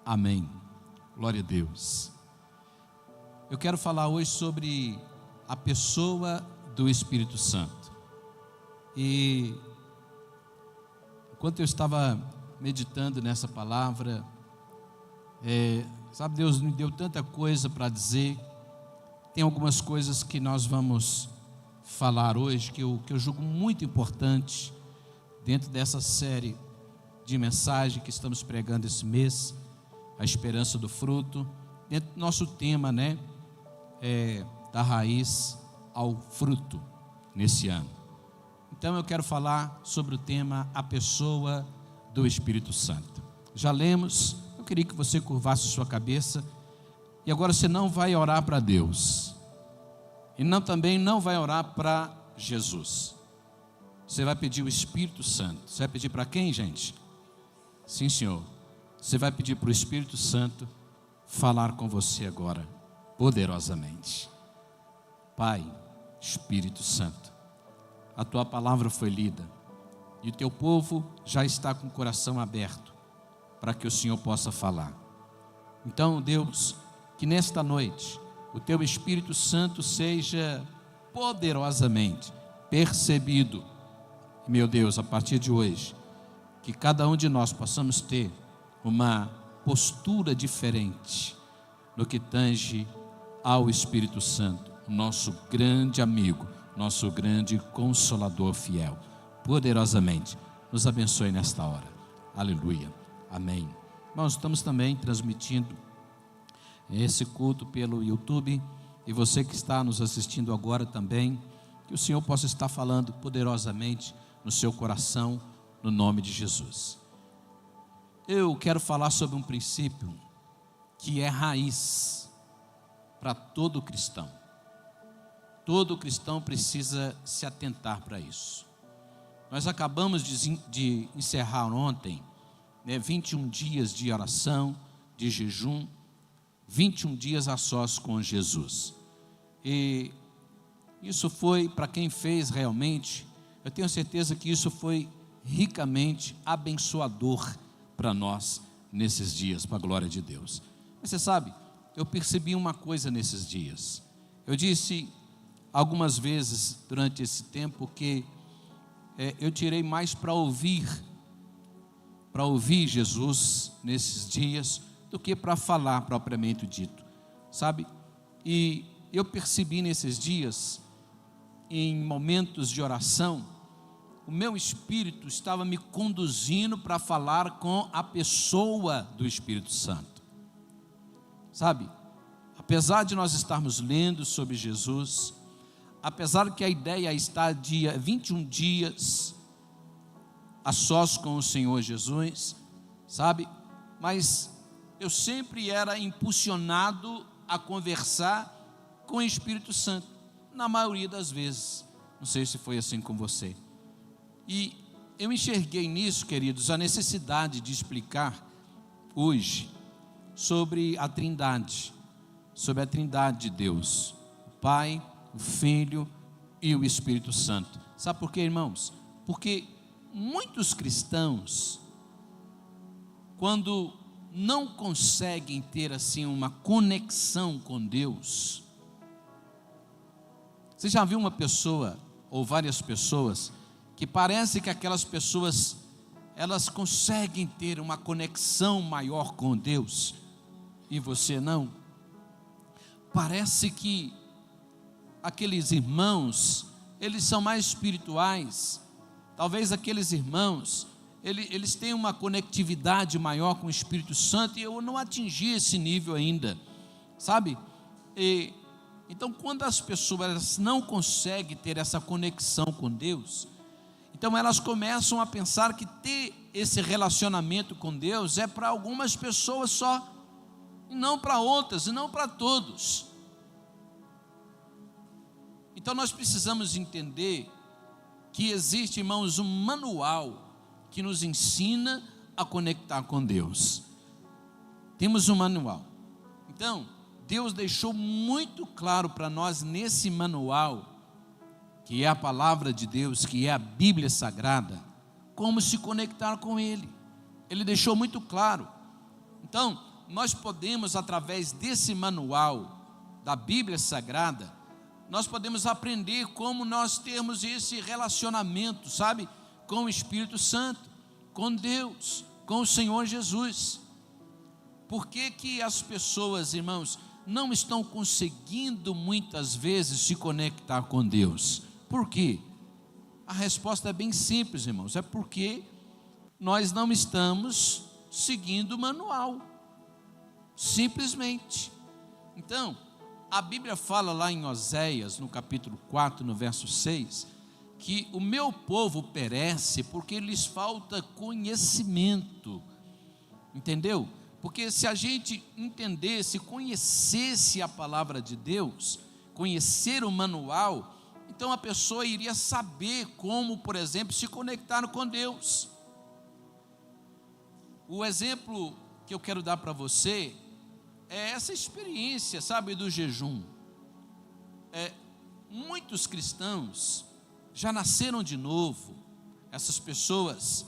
Amém. Glória a Deus. Eu quero falar hoje sobre a pessoa do Espírito Santo. E enquanto eu estava meditando nessa palavra, sabe, Deus me deu tanta coisa para dizer. Tem algumas coisas que nós vamos falar hoje que eu julgo muito importante dentro dessa série de mensagem que estamos pregando esse mês, a esperança do fruto, dentro do nosso tema, da raiz ao fruto, nesse ano. Então eu quero falar sobre o tema, a pessoa do Espírito Santo. Já lemos, eu queria que você curvasse sua cabeça, e agora você não vai orar para Deus, e também não vai orar para Jesus, você vai pedir o Espírito Santo. Você vai pedir para quem, gente? Sim, Senhor. Você vai pedir para o Espírito Santo falar com você agora, poderosamente. Pai, Espírito Santo, a tua palavra foi lida, e o teu povo já está com o coração aberto, para que o Senhor possa falar. Então, Deus, que nesta noite, o teu Espírito Santo seja poderosamente percebido. Meu Deus, a partir de hoje, que cada um de nós possamos ter uma postura diferente no que tange ao Espírito Santo, nosso grande amigo, nosso grande consolador fiel. Poderosamente, nos abençoe nesta hora. Aleluia. Amém. Nós estamos também transmitindo esse culto pelo YouTube, e você que está nos assistindo agora também, que o Senhor possa estar falando poderosamente no seu coração, no nome de Jesus. Eu quero falar sobre um princípio que é raiz para todo cristão. Todo cristão precisa se atentar para isso. Nós acabamos de encerrar ontem, 21 dias de oração, de jejum, 21 dias a sós com Jesus. E isso foi, para quem fez realmente, eu tenho certeza que isso foi ricamente abençoador para nós nesses dias, para a glória de Deus. Mas você sabe, eu percebi uma coisa nesses dias. Eu disse algumas vezes durante esse tempo que eu tirei mais para ouvir Jesus nesses dias do que para falar propriamente dito, sabe? E eu percebi nesses dias, em momentos de oração, o meu espírito estava me conduzindo para falar com a pessoa do Espírito Santo, sabe? Apesar de nós estarmos lendo sobre Jesus, apesar que a ideia está de 21 dias a sós com o Senhor Jesus, sabe? Mas eu sempre era impulsionado a conversar com o Espírito Santo, na maioria das vezes. Não sei se foi assim com você. E eu enxerguei nisso, queridos, a necessidade de explicar hoje sobre a Trindade de Deus, o Pai, o Filho e o Espírito Santo. Sabe por quê, irmãos? Porque muitos cristãos, quando não conseguem ter assim uma conexão com Deus. Você já viu uma pessoa ou várias pessoas que parece que aquelas pessoas elas conseguem ter uma conexão maior com Deus e você não? Parece que aqueles irmãos, eles são mais espirituais. Talvez aqueles irmãos, eles têm uma conectividade maior com o Espírito Santo, e eu não atingi esse nível ainda, sabe? Então, quando as pessoas não conseguem ter essa conexão com Deus, então elas começam a pensar que ter esse relacionamento com Deus é para algumas pessoas só, e não para outras, e não para todos. Então nós precisamos entender que existe, irmãos, um manual que nos ensina a conectar com Deus. Temos um manual. Então, Deus deixou muito claro para nós nesse manual, que é a palavra de Deus, que é a Bíblia Sagrada, como se conectar com Ele. Ele deixou muito claro. Então, nós podemos, através desse manual da Bíblia Sagrada, nós podemos aprender como nós termos esse relacionamento, sabe, com o Espírito Santo, com Deus, com o Senhor Jesus. Por que que as pessoas, irmãos, não estão conseguindo muitas vezes se conectar com Deus? Por quê? A resposta é bem simples, irmãos, é porque nós não estamos seguindo o manual, simplesmente. Então, a Bíblia fala lá em Oséias, no capítulo 4, no verso 6, que o meu povo perece porque lhes falta conhecimento, entendeu? Porque se a gente entendesse, conhecesse a palavra de Deus, conhecer o manual, então a pessoa iria saber como, por exemplo, se conectar com Deus. O exemplo que eu quero dar para você é essa experiência, sabe, do jejum. Muitos cristãos já nasceram de novo. Essas pessoas,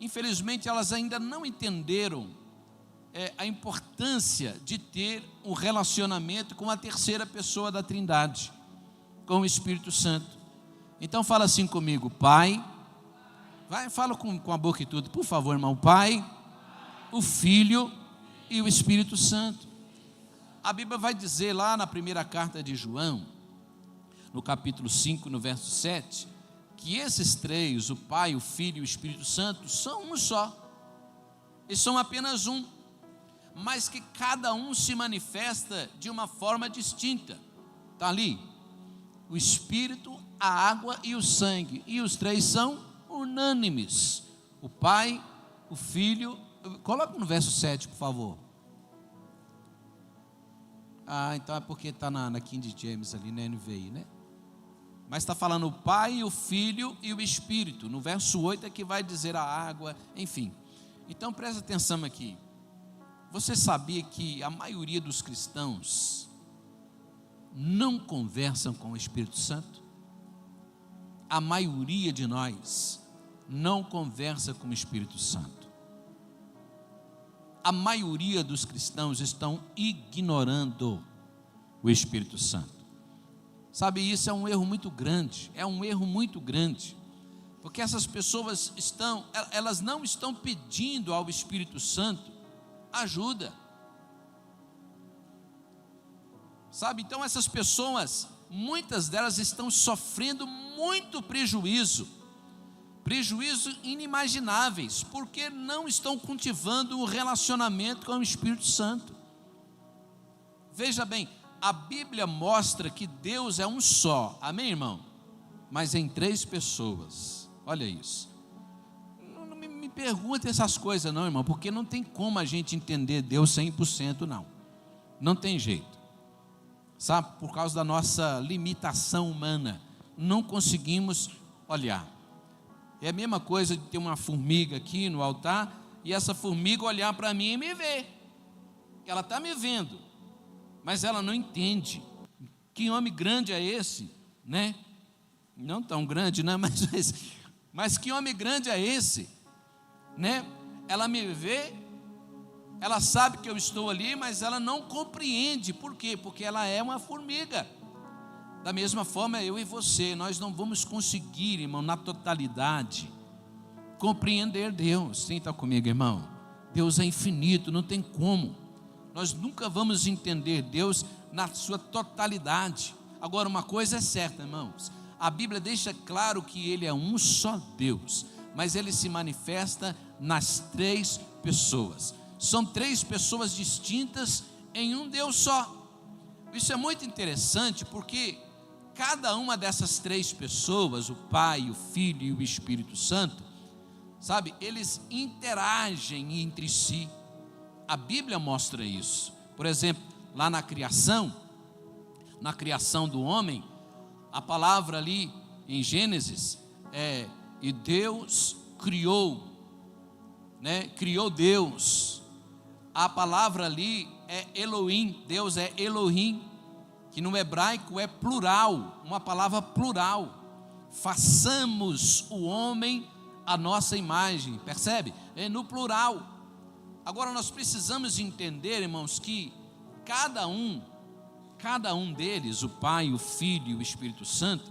infelizmente, elas ainda não entenderam a importância de ter um relacionamento com a terceira pessoa da Trindade, com o Espírito Santo. Então fala assim comigo: Pai, fala com a boca e tudo, por favor, irmão. Pai, o Filho e o Espírito Santo. A Bíblia vai dizer lá na primeira carta de João, no capítulo 5, no verso 7, que esses três, o Pai, o Filho e o Espírito Santo, são um só. Eles são apenas um, mas que cada um se manifesta de uma forma distinta. Está ali, o Espírito, a água e o sangue, e os três são unânimes. O Pai, o Filho. Coloca no verso 7, por favor. Então é porque está na King James ali, na NVI, né? Mas está falando o Pai, o Filho e o Espírito. No verso 8 é que vai dizer a água, enfim. Então presta atenção aqui. Você sabia que a maioria dos cristãos não conversam com o Espírito Santo? A maioria de nós não conversa com o Espírito Santo. A maioria dos cristãos estão ignorando o Espírito Santo. Sabe, isso é um erro muito grande, porque essas pessoas elas não estão pedindo ao Espírito Santo ajuda. Sabe, então essas pessoas, muitas delas estão sofrendo muito prejuízo inimagináveis, porque não estão cultivando um relacionamento com o Espírito Santo. Veja bem, a Bíblia mostra que Deus é um só, amém, irmão? Mas em três pessoas. Olha isso. Não me pergunte essas coisas não, irmão, porque não tem como a gente entender Deus 100%, não tem jeito, sabe, por causa da nossa limitação humana, não conseguimos olhar. É a mesma coisa de ter uma formiga aqui no altar e essa formiga olhar para mim e me ver. Ela está me vendo, mas ela não entende. Que homem grande é esse, né? Não tão grande, né? Mas que homem grande é esse, né? Ela me vê, ela sabe que eu estou ali, mas ela não compreende. Por quê? Porque ela é uma formiga. Da mesma forma, eu e você, nós não vamos conseguir, irmão, na totalidade, compreender Deus. Senta comigo, irmão. Deus é infinito, não tem como. Nós nunca vamos entender Deus na sua totalidade. Agora, uma coisa é certa, irmãos. A Bíblia deixa claro que Ele é um só Deus, mas Ele se manifesta nas três pessoas. São três pessoas distintas em um Deus só. Isso é muito interessante porque cada uma dessas três pessoas, o Pai, o Filho e o Espírito Santo, sabe, eles interagem entre si. A Bíblia mostra isso. Por exemplo, lá na criação do homem, a palavra ali em Gênesis e Deus criou, né? Criou Deus. A palavra ali é Elohim, Deus é Elohim, que no hebraico é plural, uma palavra plural. Façamos o homem a nossa imagem, percebe? É no plural. Agora nós precisamos entender, irmãos, que cada um deles, o Pai, o Filho e o Espírito Santo,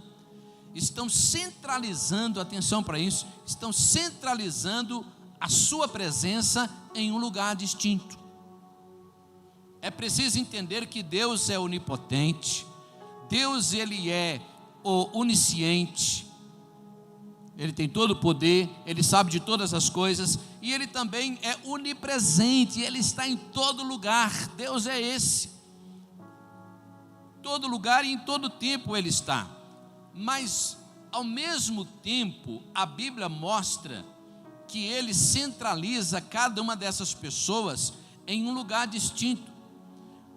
estão centralizando, atenção para isso, estão centralizando a sua presença em um lugar distinto. É preciso entender que Deus é onipotente, Deus ele é onisciente, Ele tem todo o poder, Ele sabe de todas as coisas, e Ele também é onipresente, Ele está em todo lugar. Deus é esse, todo lugar e em todo tempo Ele está. Mas ao mesmo tempo a Bíblia mostra que Ele centraliza cada uma dessas pessoas em um lugar distinto.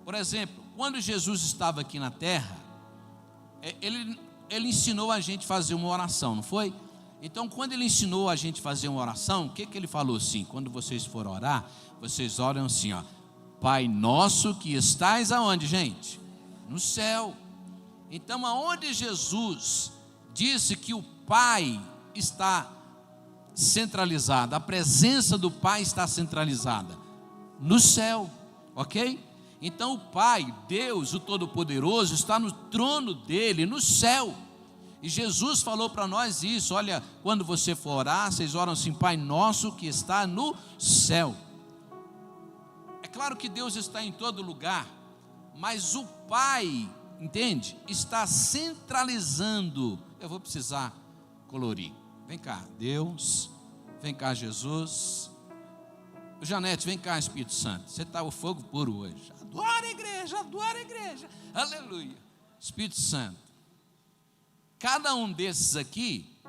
Por exemplo, quando Jesus estava aqui na terra, ele ensinou a gente a fazer uma oração, não foi? Então, quando Ele ensinou a gente a fazer uma oração, o que Ele falou assim? Quando vocês forem orar, vocês oram assim, ó: Pai nosso que estais aonde, gente? No céu. Então, aonde Jesus disse que o Pai está centralizado, a presença do Pai está centralizada no céu, ok? Então o Pai, Deus, o Todo-Poderoso, está no trono dele, no céu. E Jesus falou para nós isso: olha, quando você for orar, vocês oram assim: Pai nosso que está no céu. É claro que Deus está em todo lugar, mas o Pai, entende? Está centralizando. Eu vou precisar colorir. Vem cá, Deus. Vem cá, Jesus. Janete, vem cá, Espírito Santo. Você está o fogo puro hoje. Adora a igreja, adora a igreja. Aleluia. Espírito Santo. Cada um desses aqui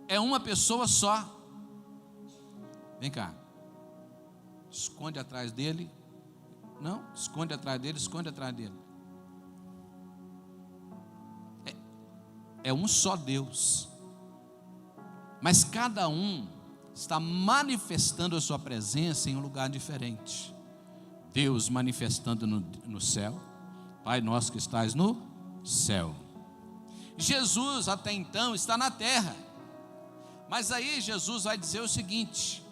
é uma pessoa só. Vem cá. Esconde atrás dele. Não, esconde atrás dele, esconde atrás dele. É um só Deus. Mas cada um está manifestando a sua presença em um lugar diferente. Deus manifestando no céu. Pai nosso que estás no céu. Jesus até então está na terra. Mas aí Jesus vai dizer o seguinte,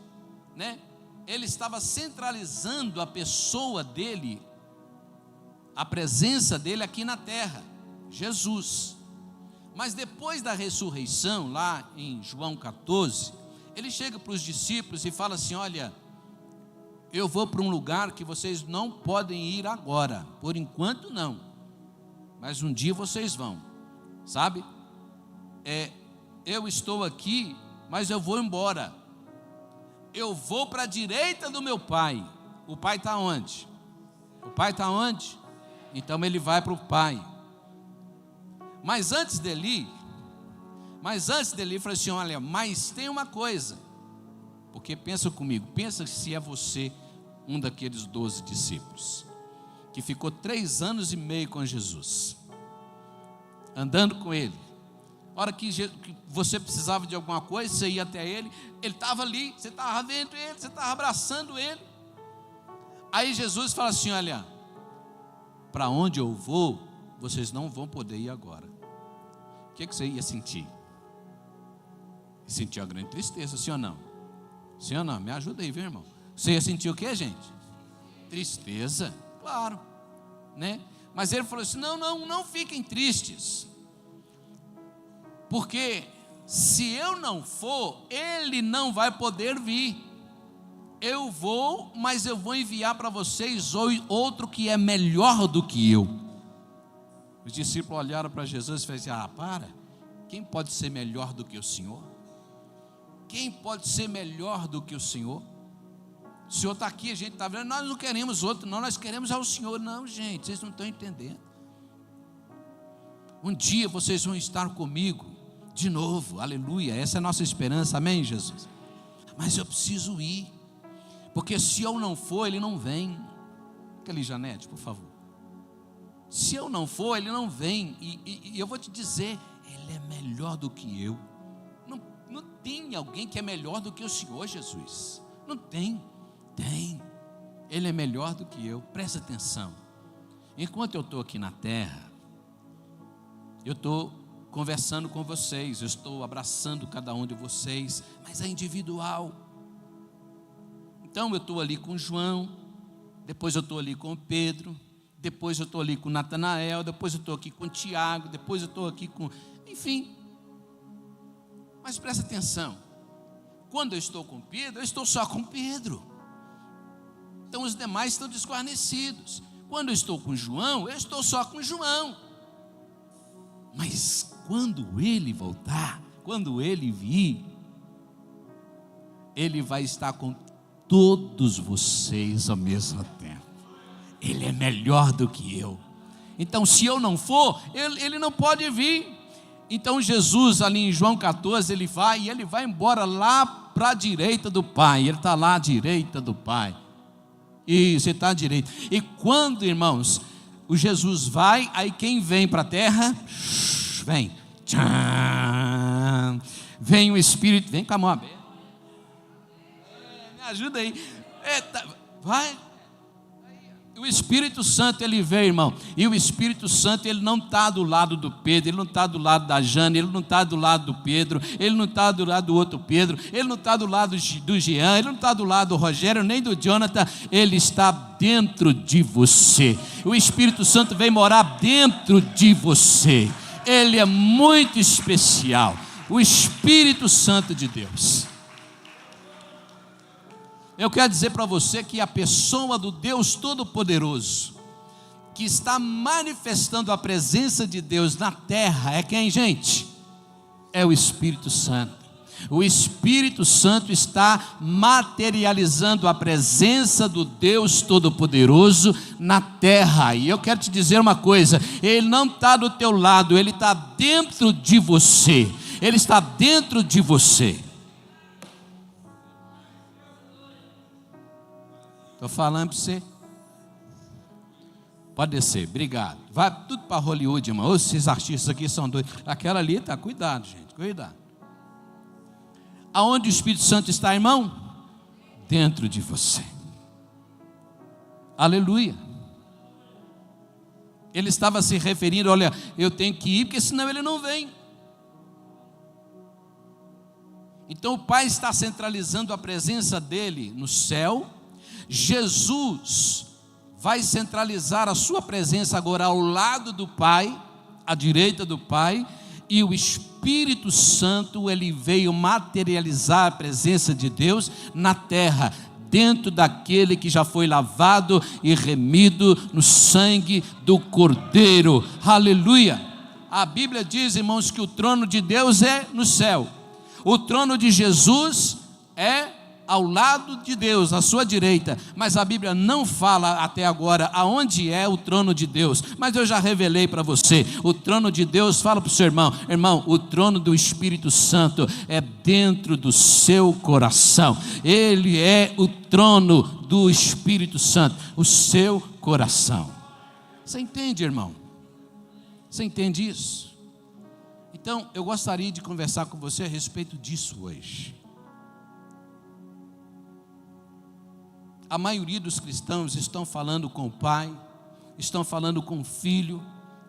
né? Ele estava centralizando a pessoa dele, a presença dele aqui na terra, Jesus. Mas depois da ressurreição, lá em João 14, ele chega para os discípulos e fala assim: olha, eu vou para um lugar que vocês não podem ir agora, por enquanto não, mas um dia vocês vão, sabe? Eu estou aqui, mas eu vou embora. Eu vou para a direita do meu Pai. O Pai está onde? O Pai está onde? Então ele vai para o Pai. Mas antes dele, ele falou assim: olha, mas tem uma coisa. Porque pensa comigo, pensa se é você um daqueles 12 discípulos, que ficou 3 anos e meio com Jesus, andando com ele. A hora que você precisava de alguma coisa, você ia até ele, ele estava ali, você estava vendo ele, você estava abraçando ele. Aí Jesus fala assim: olha, para onde eu vou, vocês não vão poder ir agora. O que você ia sentir? Sentir uma grande tristeza, sim ou não? Sim ou não? Me ajuda aí, viu, irmão? Você ia sentir o que, gente? Tristeza, claro, né? Mas ele falou assim: não fiquem tristes, porque se eu não for, ele não vai poder vir. Eu vou, mas eu vou enviar para vocês outro que é melhor do que eu. Os discípulos olharam para Jesus e falaram assim: para, quem pode ser melhor do que o Senhor? Quem pode ser melhor do que o Senhor? O Senhor está aqui, a gente está vendo, nós não queremos outro, não, nós queremos ao Senhor. Não, gente, vocês não estão entendendo. Um dia vocês vão estar comigo de novo, aleluia, essa é a nossa esperança, amém, Jesus? Mas eu preciso ir, porque se eu não for, ele não vem. Fica ali, Janete, por favor. Se eu não for, ele não vem. E eu vou te dizer, ele é melhor do que eu. Não tem alguém que é melhor do que o Senhor Jesus. Não tem. Tem. Ele é melhor do que eu. Presta atenção. Enquanto eu estou aqui na terra, eu estou conversando com vocês, eu estou abraçando cada um de vocês, mas é individual. Então eu estou ali com João, depois eu estou ali com Pedro, depois eu estou ali com Natanael, depois eu estou aqui com Tiago, depois eu estou aqui com... Enfim. Mas presta atenção. Quando eu estou com Pedro, eu estou só com Pedro. Então os demais estão desguarnecidos. Quando eu estou com João, eu estou só com João. Mas quando ele voltar, quando ele vir, ele vai estar com todos vocês ao mesmo tempo. Ele é melhor do que eu. Então se eu não for, ele não pode vir. Então Jesus ali em João 14, ele vai embora lá para a direita do Pai. Ele está lá à direita do Pai. Isso, ele está à direita. E quando, irmãos, o Jesus vai, aí quem vem para a terra? Vem. Tchan. Vem o Espírito, vem com a mão aberta. Me ajuda aí. Eita, vai. O Espírito Santo, ele veio, irmão. E o Espírito Santo, ele não está do lado do Pedro, ele não está do lado da Jane, ele não está do lado do Pedro, ele não está do lado do outro Pedro, ele não está do lado do Jean, ele não está do lado do Rogério, nem do Jonathan. Ele está dentro de você. O Espírito Santo vem morar dentro de você. Ele é muito especial. O Espírito Santo de Deus. Eu quero dizer para você que a pessoa do Deus Todo-Poderoso, que está manifestando a presença de Deus na terra, é quem, gente? É o Espírito Santo. O Espírito Santo está materializando a presença do Deus Todo-Poderoso na terra. E eu quero te dizer uma coisa: Ele não está do teu lado, Ele está dentro de você. Ele está dentro de você. Estou falando para você. Pode descer, obrigado. Vai tudo para Hollywood, irmão. Esses artistas aqui são doidos. Aquela ali, tá, cuidado, gente, cuidado. Aonde o Espírito Santo está, irmão? Dentro de você. Aleluia. Ele estava se referindo, olha, eu tenho que ir, porque senão ele não vem. Então o Pai está centralizando a presença dele no céu. Jesus vai centralizar a sua presença agora ao lado do Pai, à direita do Pai, e o Espírito Santo, ele veio materializar a presença de Deus na terra, dentro daquele que já foi lavado e remido no sangue do Cordeiro. Aleluia! A Bíblia diz, irmãos, que o trono de Deus é no céu. O trono de Jesus é ao lado de Deus, à sua direita, mas a Bíblia não fala até agora aonde é o trono de Deus, mas eu já revelei para você. O trono de Deus, fala para o seu irmão, irmão, o trono do Espírito Santo é dentro do seu coração. Ele é o trono do Espírito Santo, o seu coração. Você entende, irmão? Você entende isso? Então eu gostaria de conversar com você a respeito disso hoje. A maioria dos cristãos estão falando com o Pai, estão falando com o Filho,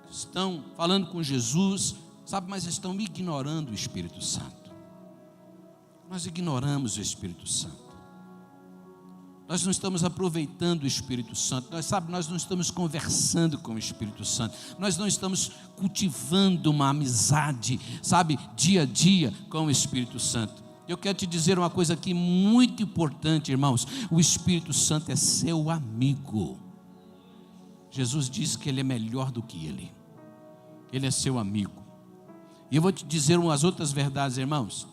estão falando com Jesus, sabe, mas estão ignorando o Espírito Santo. Nós ignoramos o Espírito Santo. Nós não estamos aproveitando o Espírito Santo. Nós não estamos conversando com o Espírito Santo. Nós não estamos cultivando uma amizade, sabe, dia a dia com o Espírito Santo. Eu quero te dizer uma coisa aqui muito importante, irmãos. O Espírito Santo é seu amigo. Jesus disse que ele é melhor do que ele. Ele é seu amigo. E eu vou te dizer umas outras verdades, irmãos.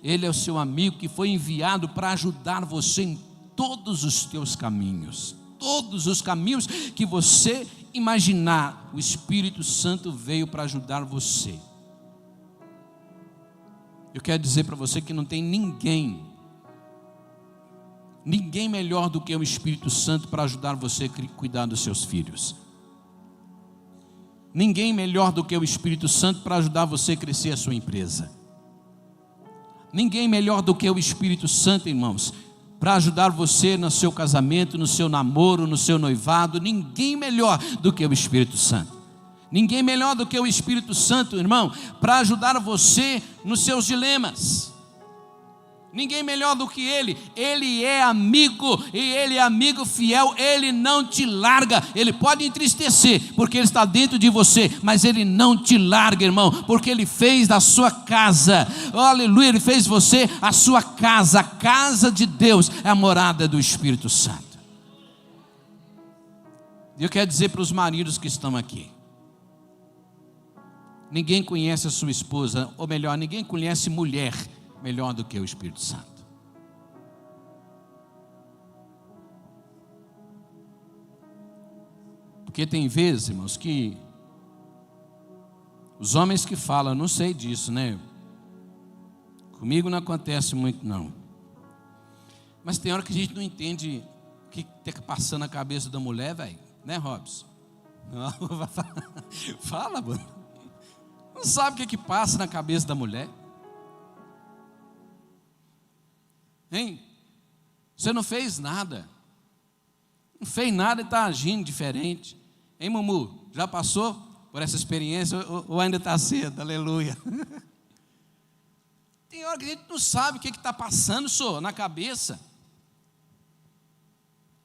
Ele é o seu amigo que foi enviado para ajudar você em todos os teus caminhos. Todos os caminhos que você imaginar, o Espírito Santo veio para ajudar você. Eu quero dizer para você que não tem ninguém melhor do que o Espírito Santo para ajudar você a cuidar dos seus filhos. Ninguém melhor do que o Espírito Santo para ajudar você a crescer a sua empresa. Ninguém melhor do que o Espírito Santo, irmãos, para ajudar você no seu casamento, no seu namoro, no seu noivado. Ninguém melhor do que o Espírito Santo. Ninguém melhor do que o Espírito Santo, irmão, para ajudar você nos seus dilemas. Ninguém melhor do que Ele. Ele é amigo, e Ele é amigo fiel. Ele não te larga. Ele pode entristecer, porque Ele está dentro de você, mas Ele não te larga, irmão, porque Ele fez da sua casa, aleluia, Ele fez você a sua casa. A casa de Deus é a morada do Espírito Santo. E eu quero dizer para os maridos que estão aqui: ninguém conhece a sua esposa, ou melhor, ninguém conhece mulher melhor do que o Espírito Santo. Porque tem vezes, irmãos, que os homens que falam, não sei disso, né? Comigo não acontece muito, não. Mas tem hora que a gente não entende o que está passando na cabeça da mulher, velho. Né, Robson? Não, fala, mano. Não sabe o que passa na cabeça da mulher? Hein? Você não fez nada. Não fez nada e está agindo diferente. Hein, Mumu? Já passou por essa experiência ou ainda está cedo? Aleluia. Tem hora que a gente não sabe o que está passando, senhor, na cabeça.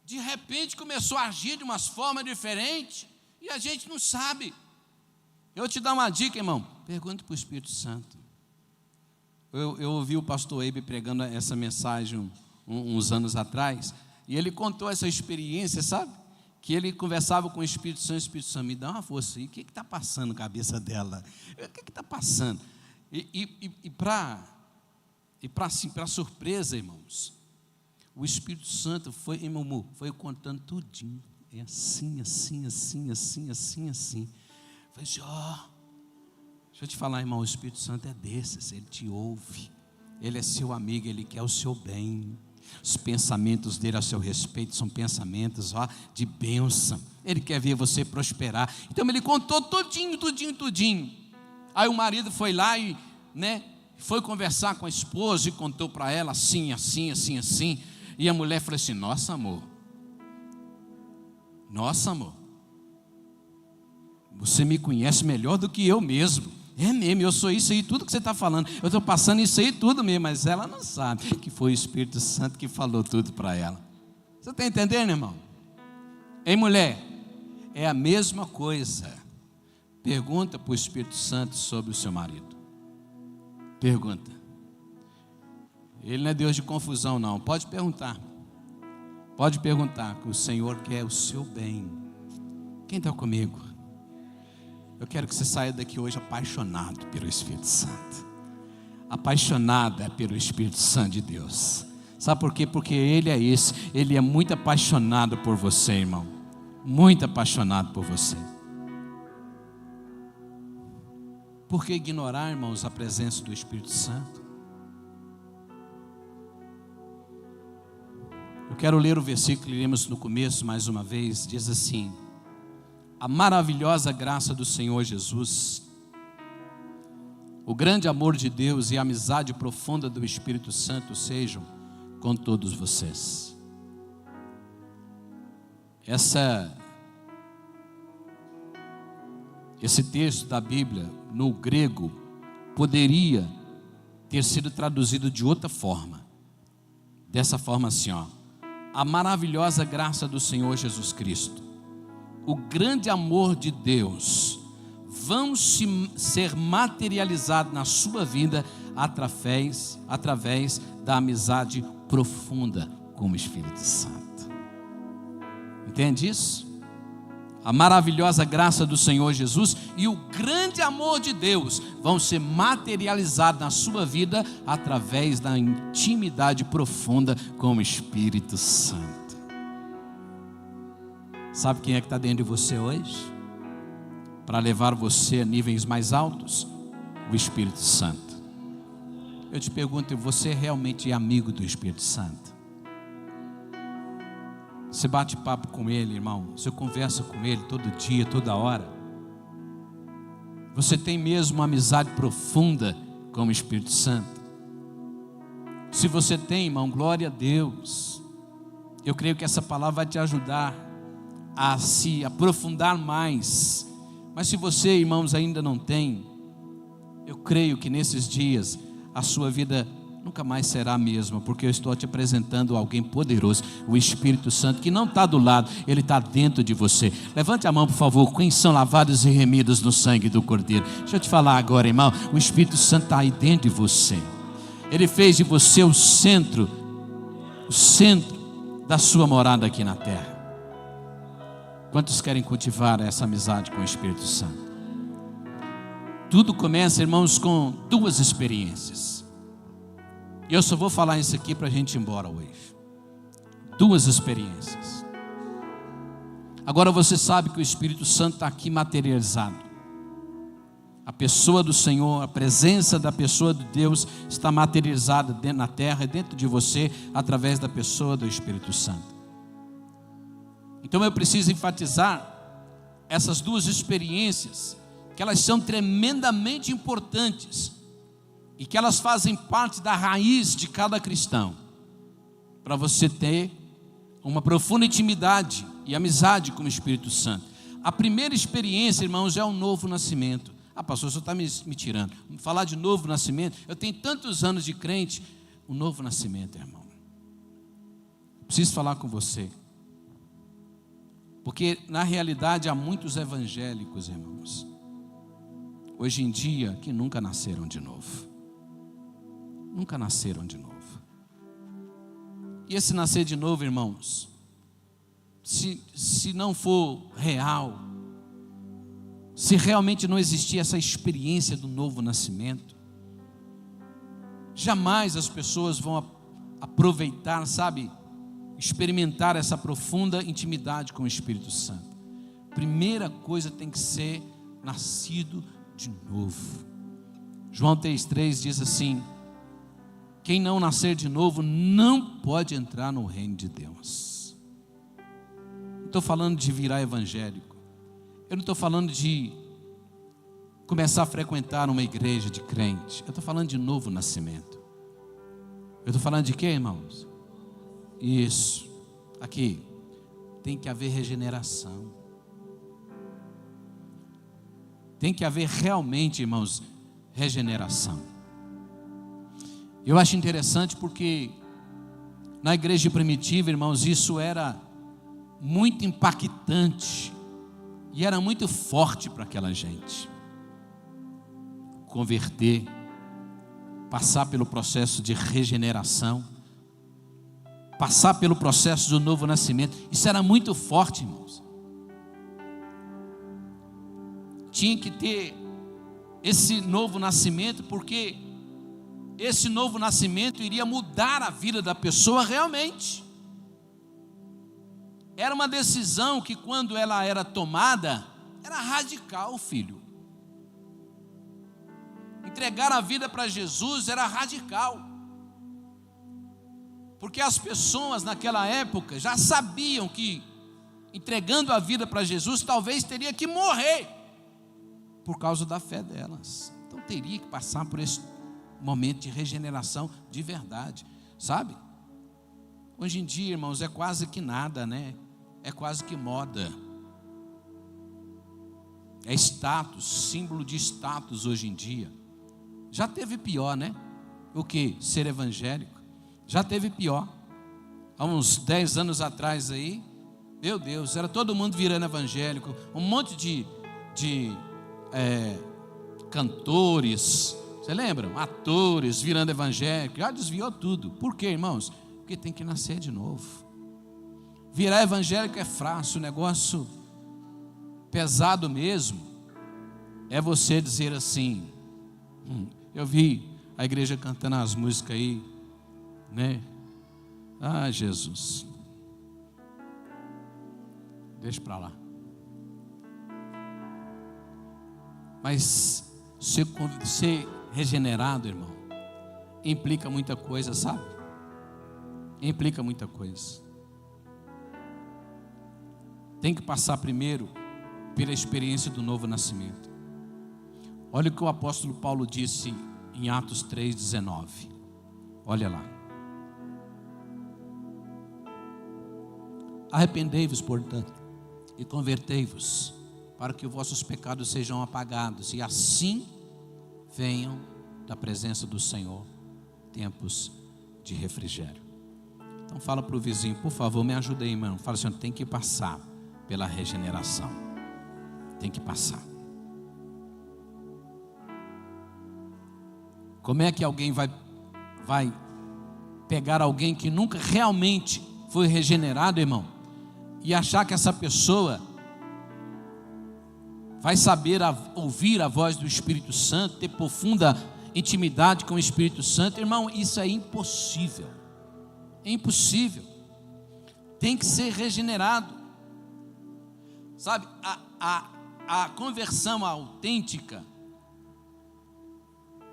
De repente começou a agir de umas formas diferentes e a gente não sabe. Eu vou te dar uma dica, irmão. Pergunte para o Espírito Santo. Eu ouvi o pastor Eibe pregando essa mensagem uns anos atrás, e ele contou essa experiência, sabe? Que ele conversava com o Espírito Santo, me dá uma força aí, o que está passando na cabeça dela? O que está passando? E para surpresa, irmãos, o Espírito Santo foi contando tudinho, é assim. Falei assim, deixa eu te falar, irmão, o Espírito Santo é desses, ele te ouve, ele é seu amigo, ele quer o seu bem. Os pensamentos dele a seu respeito são pensamentos de bênção. Ele quer ver você prosperar. Então ele contou tudinho. Aí o marido foi lá e, foi conversar com a esposa e contou para ela assim. E a mulher falou assim: nossa amor, você me conhece melhor do que eu mesmo. É mesmo, eu sou isso aí, tudo que você está falando, eu estou passando isso aí tudo mesmo, mas ela não sabe que foi o Espírito Santo que falou tudo para ela. Você está entendendo, irmão? Ei, mulher, é a mesma coisa. Pergunta para o Espírito Santo sobre o seu marido. Pergunta. Ele não é Deus de confusão, não. Pode perguntar, que o Senhor quer o seu bem. Quem está comigo? Eu quero que você saia daqui hoje apaixonado pelo Espírito Santo. Apaixonada pelo Espírito Santo de Deus. Sabe por quê? Porque Ele é esse. Ele é muito apaixonado por você, irmão. Muito apaixonado por você. Por que ignorar, irmãos, a presença do Espírito Santo? Eu quero ler o versículo que lemos no começo mais uma vez. Diz assim: a maravilhosa graça do Senhor Jesus, o grande amor de Deus e a amizade profunda do Espírito Santo sejam com todos vocês. Esse texto da Bíblia, no grego, poderia ter sido traduzido de outra forma. Dessa forma assim, a maravilhosa graça do Senhor Jesus Cristo, o grande amor de Deus vão ser materializados na sua vida através da amizade profunda com o Espírito Santo. Entende isso? A maravilhosa graça do Senhor Jesus e o grande amor de Deus vão ser materializados na sua vida através da intimidade profunda com o Espírito Santo. Sabe quem é que está dentro de você hoje? Para levar você a níveis mais altos? O Espírito Santo. Eu te pergunto, você realmente é amigo do Espírito Santo? Você bate papo com Ele, irmão? Você conversa com Ele todo dia, toda hora? Você tem mesmo uma amizade profunda com o Espírito Santo? Se você tem, irmão, glória a Deus. Eu creio que essa palavra vai te ajudar a se aprofundar mais. Mas se você, irmãos, ainda não tem, eu creio que nesses dias a sua vida nunca mais será a mesma, porque eu estou te apresentando alguém poderoso, o Espírito Santo, que não está do lado, ele está dentro de você. Levante a mão, por favor, quem são lavados e remidos no sangue do Cordeiro. Deixa eu te falar agora, irmão, o Espírito Santo está aí dentro de você. Ele fez de você o centro da sua morada aqui na terra. Quantos querem cultivar essa amizade com o Espírito Santo? Tudo começa, irmãos, com duas experiências. E eu só vou falar isso aqui para a gente ir embora hoje. Duas experiências. Agora você sabe que o Espírito Santo está aqui materializado. A pessoa do Senhor, a presença da pessoa de Deus está materializada dentro na terra, dentro de você, através da pessoa do Espírito Santo. Então eu preciso enfatizar essas duas experiências, que elas são tremendamente importantes e que elas fazem parte da raiz de cada cristão, para você ter uma profunda intimidade e amizade com o Espírito Santo. A primeira experiência, irmãos, é o novo nascimento. Pastor, o senhor está me tirando. Falar de novo nascimento, eu tenho tantos anos de crente. O novo nascimento, irmão, preciso falar com você, porque na realidade há muitos evangélicos, irmãos, hoje em dia, que nunca nasceram de novo. Nunca nasceram de novo. E esse nascer de novo, irmãos, se não for real, se realmente não existir essa experiência do novo nascimento, jamais as pessoas vão aproveitar, sabe, experimentar essa profunda intimidade com o Espírito Santo. Primeira coisa tem que ser nascido de novo. João 3,3 diz assim: quem não nascer de novo não pode entrar no reino de Deus. Não estou falando de virar evangélico, eu não estou falando de começar a frequentar uma igreja de crente, eu estou falando de novo nascimento. Eu estou falando de quê, irmãos? Isso, aqui tem que haver regeneração. Tem que haver realmente, irmãos, regeneração. Eu acho interessante porque na igreja primitiva, irmãos, isso era muito impactante e era muito forte para aquela gente. Converter, passar pelo processo de regeneração, passar pelo processo do novo nascimento, isso era muito forte, irmãos. Tinha que ter esse novo nascimento, porque esse novo nascimento iria mudar a vida da pessoa realmente. Era uma decisão que, quando ela era tomada, era radical, filho. Entregar a vida para Jesus era radical, porque as pessoas naquela época já sabiam que, entregando a vida para Jesus, talvez teria que morrer por causa da fé delas. Então teria que passar por esse momento de regeneração de verdade, sabe? Hoje em dia, irmãos, é quase que nada, né? É quase que moda. É status, símbolo de status hoje em dia. Já teve pior, né? O que? Ser evangélico. Já teve pior. Há uns 10 anos atrás aí, meu Deus, era todo mundo virando evangélico. Um monte de cantores, você lembra? Atores virando evangélico. Já desviou tudo. Por quê, irmãos? Porque tem que nascer de novo. Virar evangélico é fácil, o negócio pesado mesmo é você dizer assim, eu vi a igreja cantando as músicas aí, né? Ah, Jesus, deixa para lá. Mas ser regenerado, irmão, implica muita coisa, sabe? Implica muita coisa. Tem que passar primeiro pela experiência do novo nascimento. Olha o que o apóstolo Paulo disse em Atos 3,19. Olha lá. Arrependei-vos, portanto, e convertei-vos, para que os vossos pecados sejam apagados, e assim venham da presença do Senhor tempos de refrigério. Então fala para o vizinho, por favor, me ajuda aí, irmão. Fala assim, tem que passar pela regeneração. Tem que passar. Como é que alguém vai pegar alguém que nunca realmente foi regenerado, irmão, e achar que essa pessoa vai saber ouvir a voz do Espírito Santo, ter profunda intimidade com o Espírito Santo? Irmão, isso é impossível. É impossível. Tem que ser regenerado. Sabe, a conversão autêntica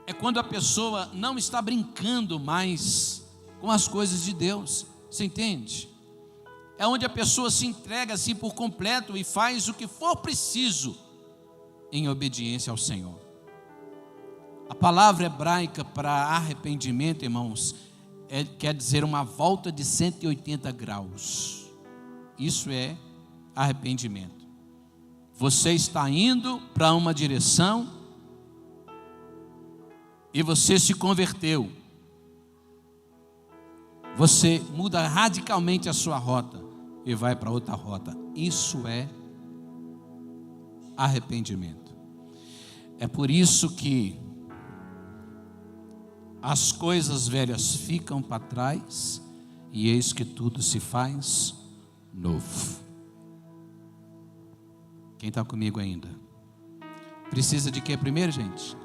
é quando a pessoa não está brincando mais com as coisas de Deus. Você entende? É onde a pessoa se entrega assim por completo e faz o que for preciso em obediência ao Senhor. A palavra hebraica para arrependimento, irmãos, quer dizer uma volta de 180 graus. Isso é arrependimento. Você está indo para uma direção e você se converteu. Você muda radicalmente a sua rota e vai para outra rota. Isso é arrependimento. É por isso que as coisas velhas ficam para trás e eis que tudo se faz novo. Quem está comigo ainda? Precisa de quê primeiro, gente?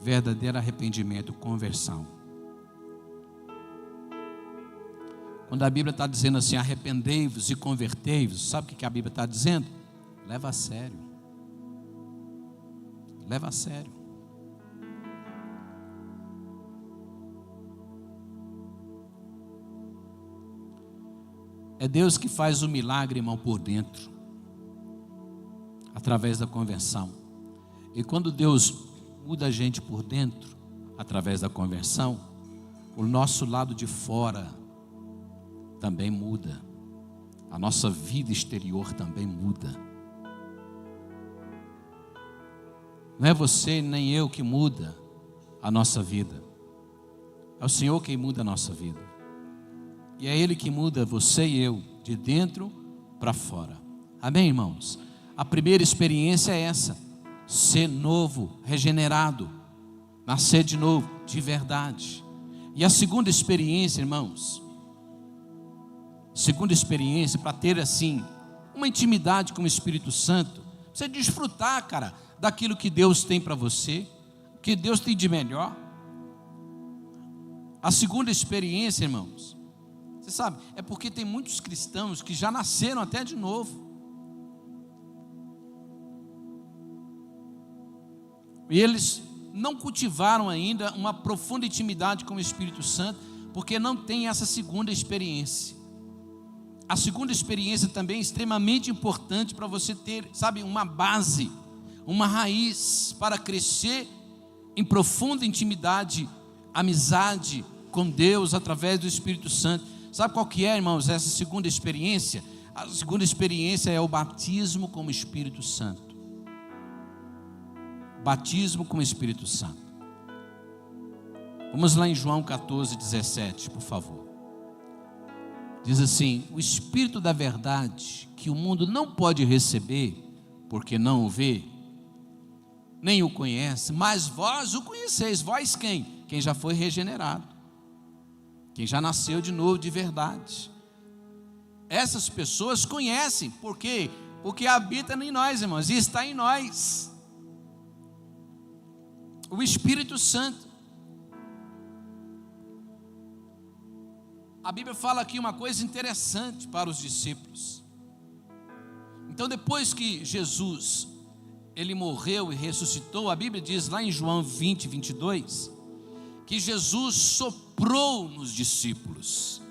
Verdadeiro arrependimento, conversão. Quando a Bíblia está dizendo assim, arrependei-vos e convertei-vos, sabe o que a Bíblia está dizendo? Leva a sério. Leva a sério. É Deus que faz o milagre, irmão, por dentro, através da conversão. E quando Deus muda a gente por dentro, através da conversão, o nosso lado de fora também muda. A nossa vida exterior também muda. Não é você nem eu que muda a nossa vida. É o Senhor quem muda a nossa vida. E é Ele que muda você e eu, de dentro para fora. Amém, irmãos? A primeira experiência é essa: ser novo, regenerado, nascer de novo, de verdade. E a segunda experiência, irmãos, segunda experiência para ter assim uma intimidade com o Espírito Santo, você desfrutar, cara, daquilo que Deus tem para você, que Deus tem de melhor. A segunda experiência, irmãos, você sabe, é porque tem muitos cristãos que já nasceram até de novo. E eles não cultivaram ainda uma profunda intimidade com o Espírito Santo, porque não tem essa segunda experiência. A segunda experiência também é extremamente importante para você ter, sabe, uma base, uma raiz para crescer em profunda intimidade, amizade com Deus através do Espírito Santo. Sabe qual que é, irmãos, essa segunda experiência? A segunda experiência é o batismo com o Espírito Santo. Batismo com o Espírito Santo. Vamos lá em João 14:17, por favor. Diz assim: o Espírito da verdade, que o mundo não pode receber, porque não o vê, nem o conhece, mas vós o conheceis. Vós quem? Quem já foi regenerado, quem já nasceu de novo de verdade. Essas pessoas conhecem, por quê? Porque habita em nós, irmãos, e está em nós o Espírito Santo. A Bíblia fala aqui uma coisa interessante para os discípulos. Então, depois que Jesus, ele morreu e ressuscitou, a Bíblia diz lá em João 20:22, que Jesus soprou nos discípulos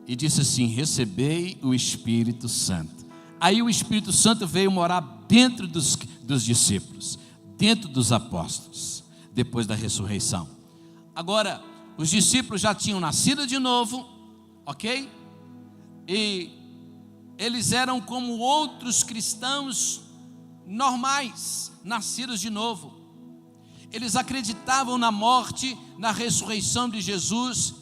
e disse assim: recebei o Espírito Santo. Aí o Espírito Santo veio morar dentro dos discípulos, dentro dos apóstolos, depois da ressurreição. Agora, os discípulos já tinham nascido de novo, ok? E eles eram como outros cristãos normais, nascidos de novo. eles acreditavam na morte, na ressurreição de Jesus,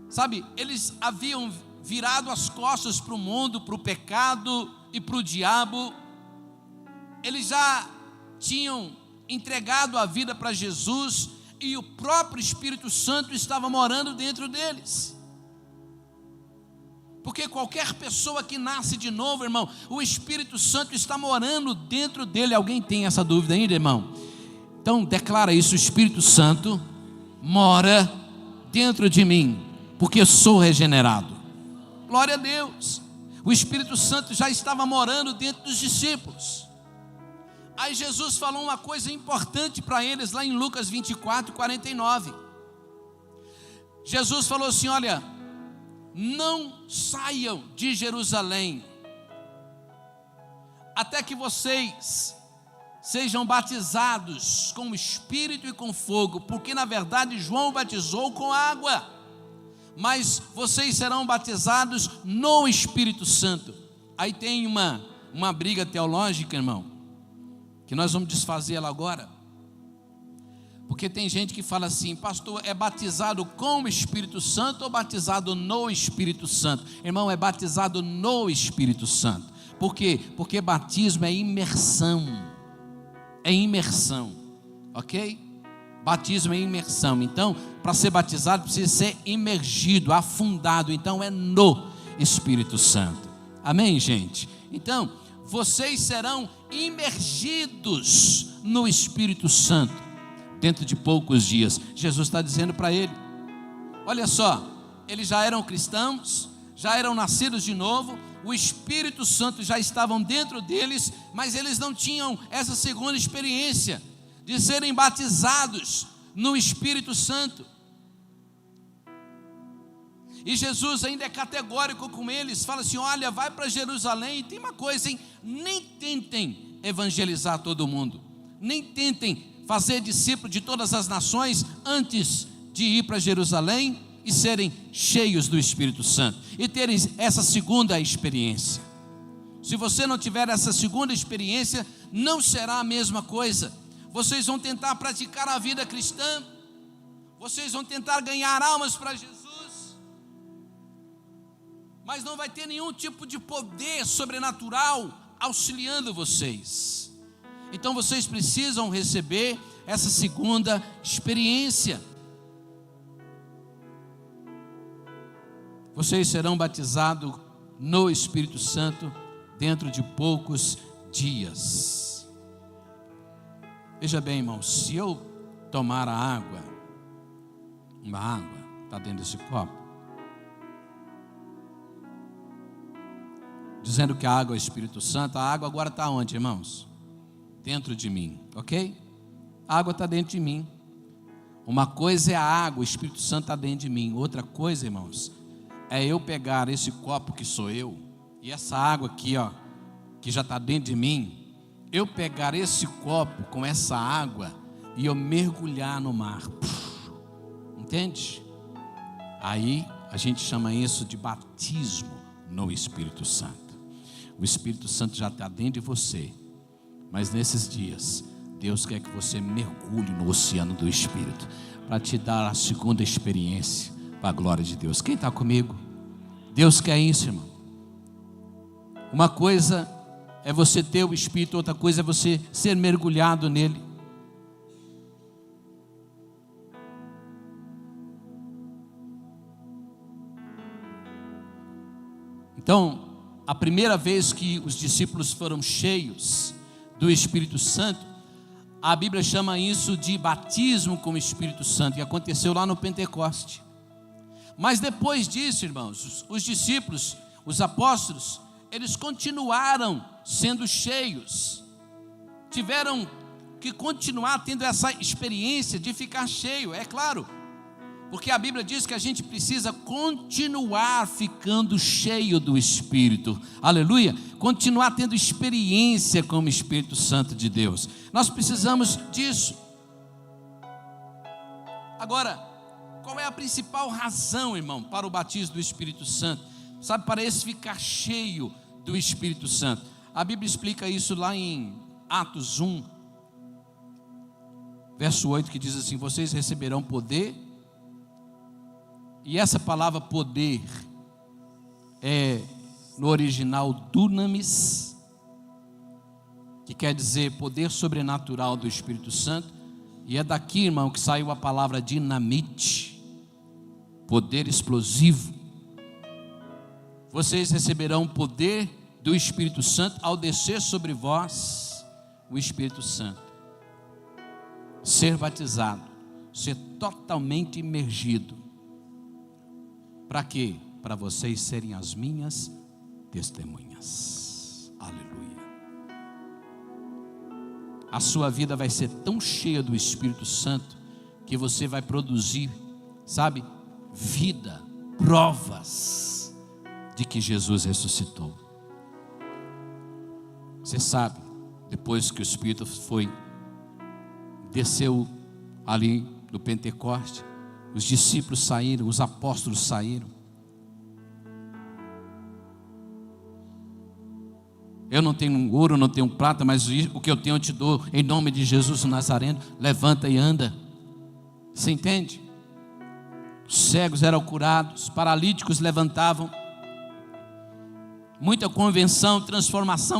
sabe, eles haviam virado as costas para o mundo, para o pecado e para o diabo, eles já tinham entregado a vida para Jesus, e o próprio Espírito Santo estava morando dentro deles. Porque qualquer pessoa que nasce de novo, irmão, o Espírito Santo está morando dentro dele. Alguém tem essa dúvida ainda, irmão? Então declara isso: o Espírito Santo mora dentro de mim, porque eu sou regenerado. Glória a Deus. O Espírito Santo já estava morando dentro dos discípulos. Aí Jesus falou uma coisa importante para eles, lá em Lucas 24, 49. Jesus falou assim: olha, não saiam de Jerusalém, até que vocês sejam batizados com o Espírito e com fogo, porque na verdade João batizou com água, mas vocês serão batizados no Espírito Santo. Aí tem uma briga teológica, irmão, que nós vamos desfazer ela agora, porque tem gente que fala assim: pastor, é batizado com o Espírito Santo ou batizado no Espírito Santo? Irmão, é batizado no Espírito Santo. Por quê? Porque batismo é imersão, ok? Batismo é imersão. Então, para ser batizado precisa ser imergido, afundado. Então é no Espírito Santo. Amém, gente? Então, vocês serão imergidos no Espírito Santo dentro de poucos dias. Jesus está dizendo para ele: olha só, eles já eram cristãos, já eram nascidos de novo, o Espírito Santo já estavam dentro deles, mas eles não tinham essa segunda experiência de serem batizados no Espírito Santo. E Jesus ainda é categórico com eles, fala assim: olha, vai para Jerusalém, e tem uma coisa, hein? Nem tentem evangelizar todo mundo, nem tentem fazer discípulo de todas as nações antes de ir para Jerusalém e serem cheios do Espírito Santo e terem essa segunda experiência. Se você não tiver essa segunda experiência, não será a mesma coisa. Vocês vão tentar praticar a vida cristã, vocês vão tentar ganhar almas para Jesus, mas não vai ter nenhum tipo de poder sobrenatural auxiliando vocês. Então vocês precisam receber essa segunda experiência. Vocês serão batizados no Espírito Santo dentro de poucos dias. Veja bem, irmão, se eu tomar a água, uma água está dentro desse copo, dizendo que a água é o Espírito Santo, a água agora está onde, irmãos? Dentro de mim, ok? A água está dentro de mim. Uma coisa é a água, o Espírito Santo está dentro de mim. Outra coisa, irmãos, é eu pegar esse copo que sou eu, e essa água aqui, ó, que já está dentro de mim, eu pegar esse copo com essa água e eu mergulhar no mar. Entende? Aí a gente chama isso de batismo no Espírito Santo. O Espírito Santo já está dentro de você, mas nesses dias Deus quer que você mergulhe no oceano do Espírito para te dar a segunda experiência para a glória de Deus. Quem está comigo? Deus quer isso, irmão. Uma coisa é você ter o Espírito, outra coisa é você ser mergulhado nele. Então, a primeira vez que os discípulos foram cheios do Espírito Santo, a Bíblia chama isso de batismo com o Espírito Santo, que aconteceu lá no Pentecoste. Mas depois disso, irmãos, os discípulos, os apóstolos, eles continuaram sendo cheios, tiveram que continuar tendo essa experiência de ficar cheio, é claro, porque a Bíblia diz que a gente precisa continuar ficando cheio do Espírito, aleluia, continuar tendo experiência com o Espírito Santo de Deus, nós precisamos disso. Agora, qual é a principal razão, irmão, para o batismo do Espírito Santo? Sabe, para esse ficar cheio do Espírito Santo. A Bíblia explica isso lá em Atos 1, verso 8, que diz assim: vocês receberão poder. E essa palavra poder é no original dunamis, que quer dizer poder sobrenatural do Espírito Santo. E é daqui, irmão, que saiu a palavra dinamite, poder explosivo. Vocês receberão poder do Espírito Santo ao descer sobre vós o Espírito Santo. Ser batizado, ser totalmente imergido. Para quê? Para vocês serem as minhas testemunhas. Aleluia. A sua vida vai ser tão cheia do Espírito Santo que você vai produzir, sabe, vida, provas de que Jesus ressuscitou. Você sabe, depois que o Espírito desceu ali do Pentecoste, os discípulos saíram, os apóstolos saíram. Eu não tenho ouro, não tenho prata, mas o que eu tenho eu te dou, em nome de Jesus o Nazareno. Levanta e anda. Você entende? Os cegos eram curados, os paralíticos levantavam. Muita convenção, transformação